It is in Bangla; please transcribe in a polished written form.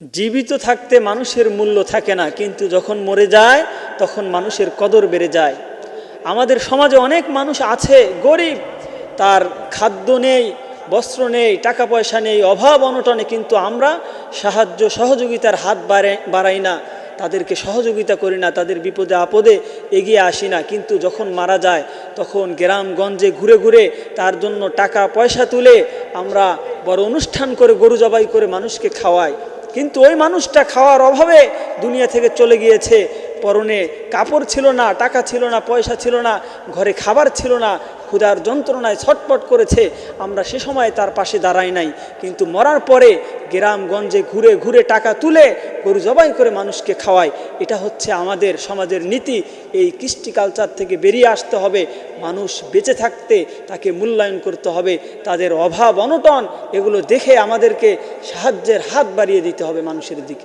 জীবিত থাকতে মানুষের মূল্য থাকে না, কিন্তু যখন মরে যায় তখন মানুষের কদর বেড়ে যায়। আমাদের সমাজে অনেক মানুষ আছে গরিব, তার খাদ্য নেই, বস্ত্র নেই, টাকা পয়সা নেই, অভাব অনটনে, কিন্তু আমরা সাহায্য সহযোগিতার হাত বাড়াই না, তাদেরকে সহযোগিতা করি না, তাদের বিপদে আপদে এগিয়ে আসি না। কিন্তু যখন মারা যায় তখন গ্রামগঞ্জে ঘুরে ঘুরে তার জন্য টাকা পয়সা তুলে আমরা বড় অনুষ্ঠান করে গরু জবাই করে মানুষকে খাওয়াই। কিন্তু ওই মানুষটা খাওয়ার অভাবে দুনিয়া থেকে চলে গিয়েছে, পরনে কাপড় ছিল না, টাকা ছিল না, পয়সা ছিল না, ঘরে খাবার ছিল না, ক্ষুধার যন্ত্রণায় ছটপট করেছে। আমরা সে সময় তার পাশে দাঁড়াই নাই, কিন্তু মরার পরে গ্রামগঞ্জে ঘুরে ঘুরে টাকা তুলে গরু জবাই করে মানুষকে খাওয়ায়। এটা হচ্ছে আমাদের সমাজের নীতি। এই কৃষ্টি কালচার থেকে বেরিয়ে আসতে হবে। মানুষ বেঁচে থাকতে তাকে মূল্যায়ন করতে হবে, তাদের অভাব অনটন এগুলো দেখে আমাদেরকে সাহায্যের হাত বাড়িয়ে দিতে হবে মানুষের দিকে।